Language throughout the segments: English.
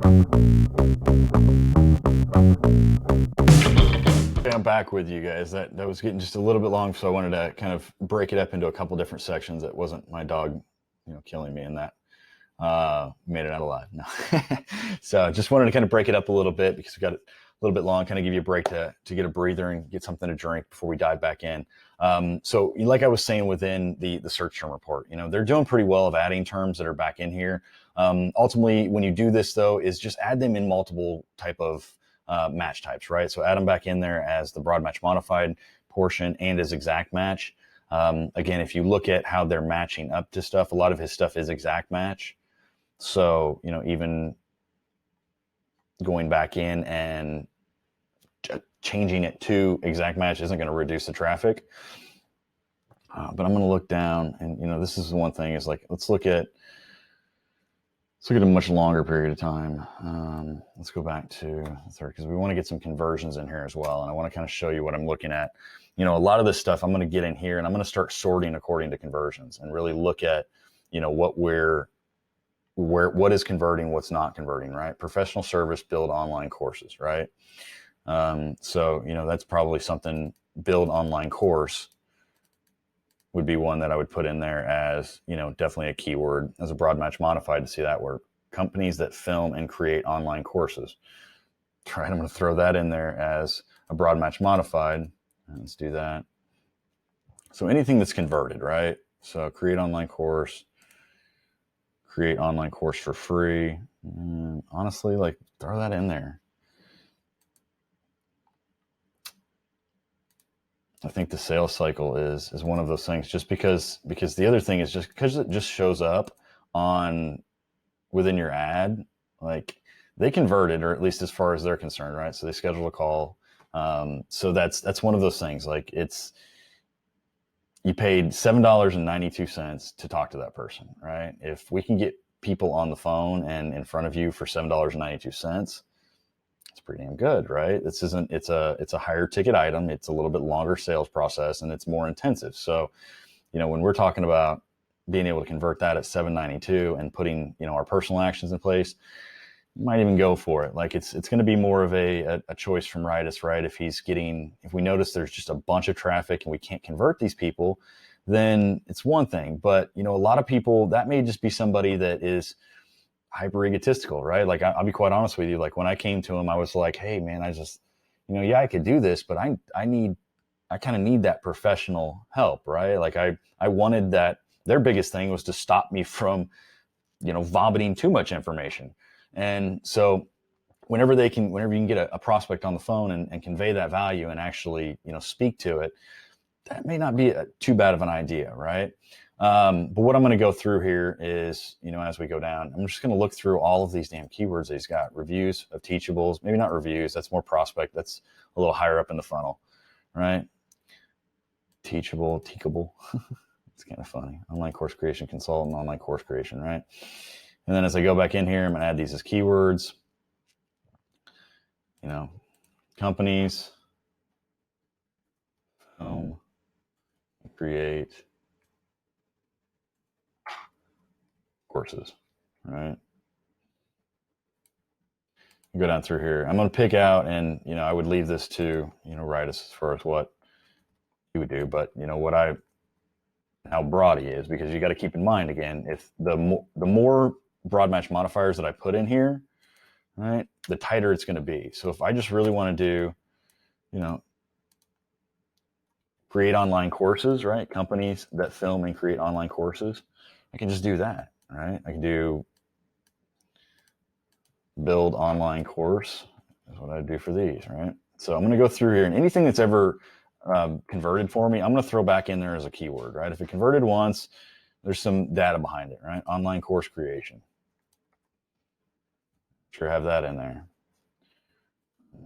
I'm back with you guys. That was getting just a little bit long, so I wanted to kind of break it up into a couple different sections. That wasn't my dog, killing me in that. Made it out alive. No. So just wanted to kind of break it up a little bit because we got a little bit long, kind of give you a break to get a breather and get something to drink before we dive back in. So like I was saying within the search term report, they're doing pretty well of adding terms that are back in here. Ultimately, when you do this though, is just add them in multiple type of match types, right? So add them back in there as the broad match modified portion and as exact match. Again, if you look at how they're matching up to stuff, a lot of his stuff is exact match. So, even going back in and changing it to exact match isn't going to reduce the traffic. But I'm going to look down and, this is the one thing is like, let's look at a much longer period of time. Let's go back to the third because we want to get some conversions in here as well. And I want to kind of show you what I'm looking at. A lot of this stuff I'm going to get in here and I'm going to start sorting according to conversions and really look at, what is converting, what's not converting, right? Professional service, build online courses, right? So, that's probably something, build online course would be one that I would put in there as, definitely a keyword as a broad match modified to see that work. Companies that film and create online courses. Right, I'm going to throw that in there as a broad match modified. Let's do that. So anything that's converted, right? So create online course, create online course for free. Honestly, like throw that in there. I think the sales cycle is one of those things just because the other thing is just because it just shows up on within your ad, like they converted, or at least as far as they're concerned, right? So they schedule a call. So that's one of those things. Like you paid $7.92 to talk to that person, right? If we can get people on the phone and in front of you for $7.92, it's pretty damn good, right? It's a higher ticket item. It's a little bit longer sales process and it's more intensive. So, when we're talking about being able to convert that at $7.92 and putting, our personal actions in place, you might even go for it. Like it's going to be more of a choice from Ritus, right? If we notice there's just a bunch of traffic and we can't convert these people, then it's one thing. But, a lot of people, that may just be somebody that is hyper egotistical, right? Like I'll be quite honest with you. Like when I came to him, I was like, hey man, I just, I could do this, but I kind of need that professional help, right? Like I wanted that. Their biggest thing was to stop me from, vomiting too much information. And so whenever you can get a prospect on the phone and convey that value and actually, speak to it, that may not be too bad of an idea, right? But what I'm going to go through here is, as we go down, I'm just going to look through all of these damn keywords that he's got. Reviews of teachables, maybe not reviews. That's more prospect. That's a little higher up in the funnel, right? Teachable. It's kind of funny. Online course creation consultant, online course creation, right? And then as I go back in here, I'm going to add these as keywords. Companies, create courses, right? Go down through here. I'm going to pick out, and I would leave this to Ritus as far as what he would do, but how broad he is, because you got to keep in mind again, if the more broad match modifiers that I put in here, right, the tighter it's going to be. So if I just really want to do, create online courses, right? Companies that film and create online courses, I can just do that, right? I can do build online course is what I do for these, right? So I'm going to go through here, and anything that's ever converted for me, I'm going to throw back in there as a keyword, right? If it converted once, there's some data behind it, right? Online course creation. Sure have that in there.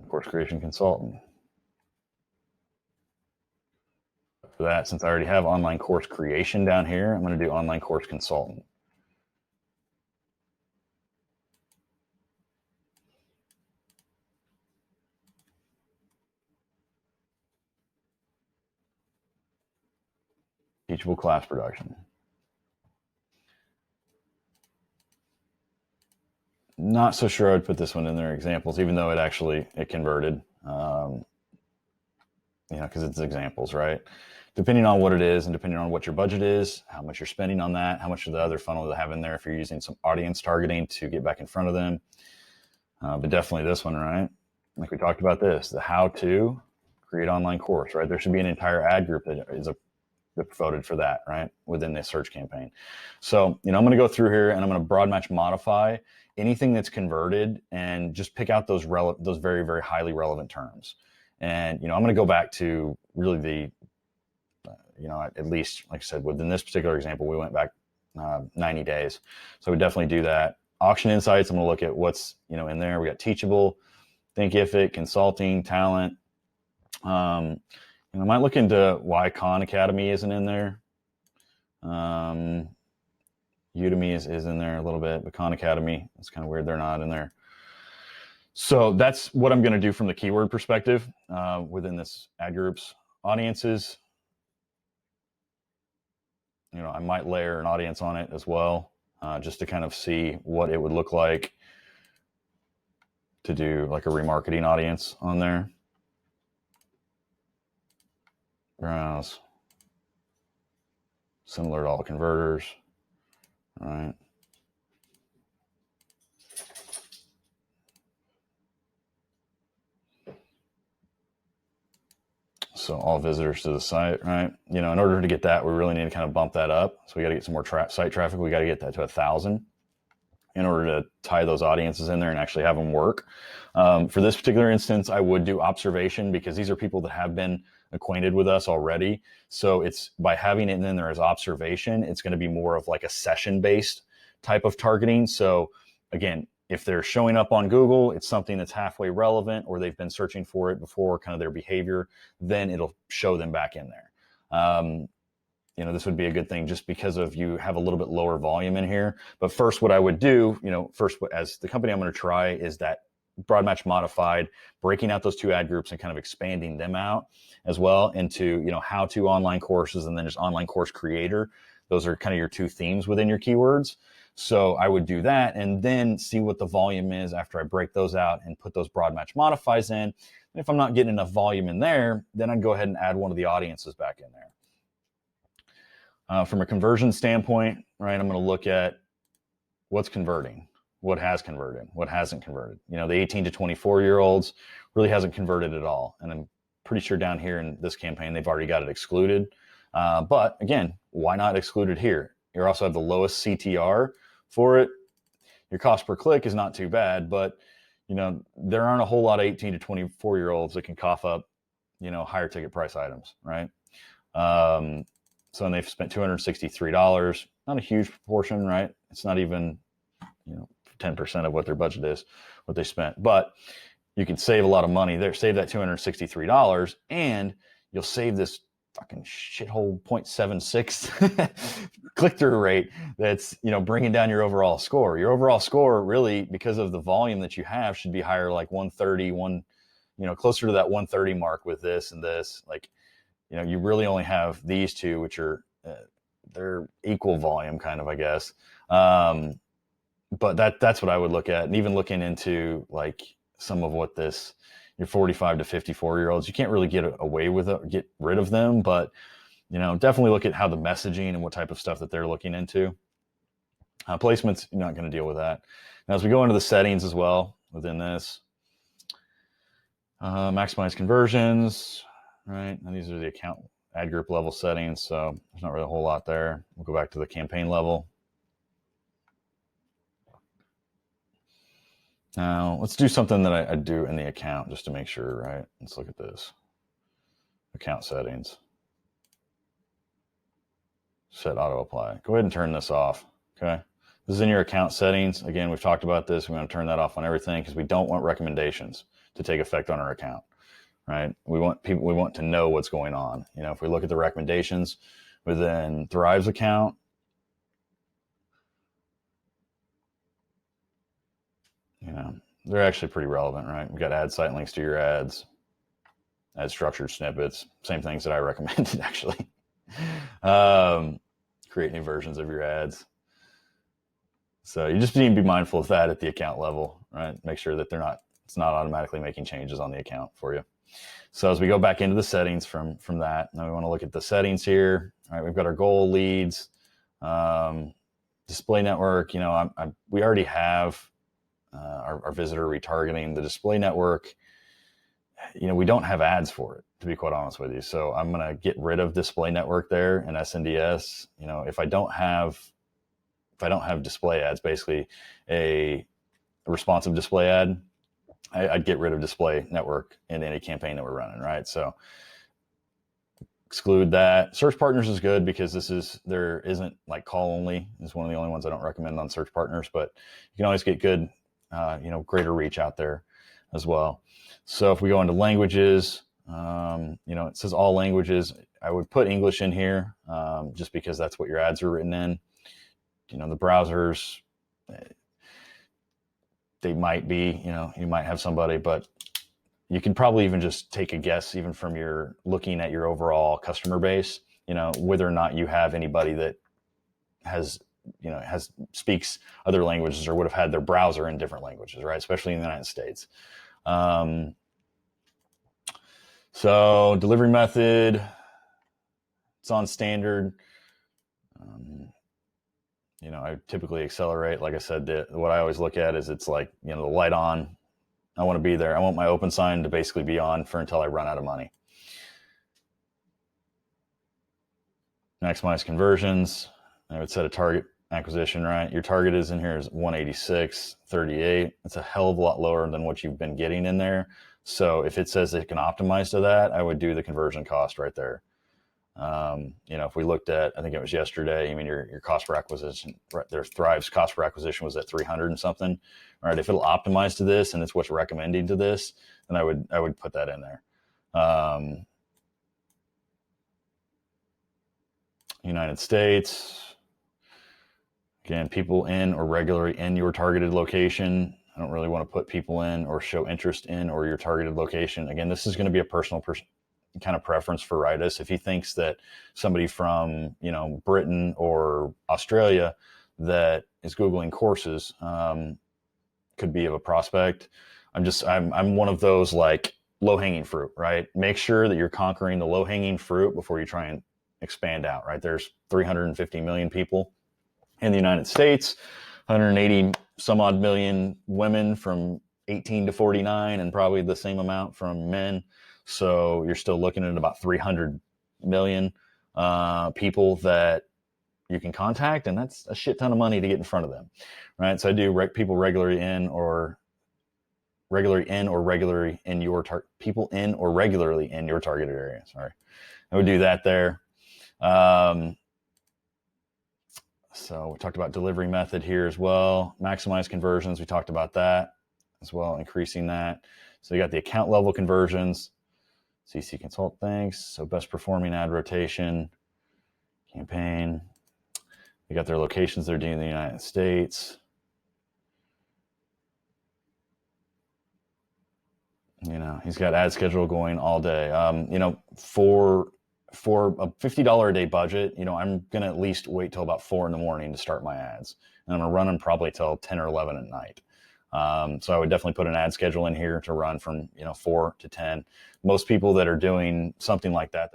Course creation consultant. For that, since I already have online course creation down here, I'm going to do online course consultant. Teachable class production. Not so sure I'd put this one in their examples, even though it converted. Because it's examples, right? Depending on what it is and depending on what your budget is, how much you're spending on that, how much of the other funnel to have in there if you're using some audience targeting to get back in front of them. But definitely this one, right? Like we talked about this, the how to create online course, right? There should be an entire ad group that is voted for that, right? Within this search campaign. So, I'm going to go through here and I'm going to broad match modify anything that's converted and just pick out those very, very highly relevant terms. And, I'm going to go back to really the, at least, like I said, within this particular example, we went back 90 days. So we definitely do that. Auction insights, I'm going to look at what's, in there. We got teachable, thinkific, consulting, talent. I might look into why Khan Academy isn't in there. Udemy is in there a little bit, but Khan Academy, it's kind of weird they're not in there. So that's what I'm going to do from the keyword perspective within this ad groups. Audiences, I might layer an audience on it as well, just to kind of see what it would look like to do like a remarketing audience on there. Browse. Similar to all converters. All right. So all visitors to the site, right? In order to get that, we really need to kind of bump that up. So we got to get some more site traffic. We got to get that to 1,000 in order to tie those audiences in there and actually have them work. For this particular instance, I would do observation because these are people that have been acquainted with us already. So it's by having it in there as observation, it's going to be more of like a session-based type of targeting. So again, if they're showing up on Google, it's something that's halfway relevant or they've been searching for it before, kind of their behavior, then it'll show them back in there. This would be a good thing just because of you have a little bit lower volume in here. But first, what I would do, first as the company I'm going to try is that broad match modified, breaking out those two ad groups and kind of expanding them out as well into, how to online courses and then just online course creator. Those are kind of your two themes within your keywords. So I would do that and then see what the volume is after I break those out and put those broad match modifies in. And if I'm not getting enough volume in there, then I'd go ahead and add one of the audiences back in there. From a conversion standpoint, right, I'm going to look at what's converting, what has converted, what hasn't converted. The 18 to 24-year-olds really hasn't converted at all. And I'm pretty sure down here in this campaign, they've already got it excluded. But again, why not exclude it here? You also have the lowest CTR for it. Your cost per click is not too bad, but there aren't a whole lot of 18 to 24-year-olds that can cough up, higher ticket price items, right? So they've spent $263, not a huge proportion, right? It's not even, 10% of what their budget is, what they spent. But you can save a lot of money there. Save that $263 and you'll save this fucking shithole 0.76 click-through rate that's, bringing down your overall score. Your overall score really, because of the volume that you have, should be higher, like 130, closer to that 130 mark with this and this. Like, you really only have these two, which are they're equal volume, kind of, I guess. But that's what I would look at, and even looking into like some of what your 45 to 54-year-olds, you can't really get away with it, get rid of them, but definitely look at how the messaging and what type of stuff that they're looking into. Placements, you're not going to deal with that. Now, as we go into the settings as well within this, maximize conversions. Right, and these are the account ad group level settings, so there's not really a whole lot there. We'll go back to the campaign level. Now, let's do something that I do in the account just to make sure, right? Let's look at this. Account settings. Set auto apply. Go ahead and turn this off, okay? This is in your account settings. Again, we've talked about this. We want to turn that off on everything because we don't want recommendations to take effect on our account. Right? We want to know what's going on. If we look at the recommendations within Thrive's account, they're actually pretty relevant, right? We've got ad site links to your ads, add structured snippets, same things that I recommended actually. Create new versions of your ads. So you just need to be mindful of that at the account level, right? Make sure that it's not automatically making changes on the account for you. So as we go back into the settings from that, now we want to look at the settings here. All right, we've got our goal, leads, display network. We already have our visitor retargeting. The display network, we don't have ads for it, to be quite honest with you. So I'm going to get rid of display network there in SNDS. If I don't have display ads, basically a responsive display ad, I'd get rid of display network in any campaign that we're running, right? So exclude that. Search partners is good because there isn't like call only is one of the only ones I don't recommend on search partners, but you can always get good, greater reach out there as well. So if we go into languages, it says all languages. I would put English in here just because that's what your ads are written in. The browsers, they might be, you might have somebody, but you can probably even just take a guess, even from your looking at your overall customer base, whether or not you have anybody that speaks other languages or would have had their browser in different languages, right? Especially in the United States. So delivery method, it's on standard. I typically accelerate. Like I said, what I always look at is it's like, the light on. I want to be there. I want my open sign to basically be on until I run out of money. Maximize conversions. I would set a target acquisition, right? Your target is in here is 186.38. It's a hell of a lot lower than what you've been getting in there. So if it says it can optimize to that, I would do the conversion cost right there. If we looked at, I think it was yesterday, your cost per acquisition, right there, Thrive's cost per acquisition was at 300 and something. All right, if it'll optimize to this and it's what's recommending to this, then I would put that in there. United States, again, people in or regularly in your targeted location. I don't really want to put people in or show interest in or your targeted location. Again, this is going to be a personal kind of preference for Ritus. If he thinks that somebody from, Britain or Australia that is Googling courses could be of a prospect. I'm one of those like low-hanging fruit, right? Make sure that you're conquering the low-hanging fruit before you try and expand out, right? There's 350 million people in the United States, 180 some odd million women from 18 to 49, and probably the same amount from men. So you're still looking at about 300 million people that you can contact, and that's a shit ton of money to get in front of them, right? So I do people regularly in or regularly in your people in or regularly in your targeted area. Sorry, I would do that there. So we talked about delivery method here as well. Maximize conversions, we talked about that as well, increasing that. So you got the account level conversions. CC Consult, thanks. So best performing ad rotation, campaign. We got their locations they're doing in the United States. He's got ad schedule going all day. For a $50 a day budget, I'm going to at least wait till about 4 a.m. to start my ads. And I'm going to run them probably till 10 or 11 at night. So I would definitely put an ad schedule in here to run from, 4 to 10. Most people that are doing something like that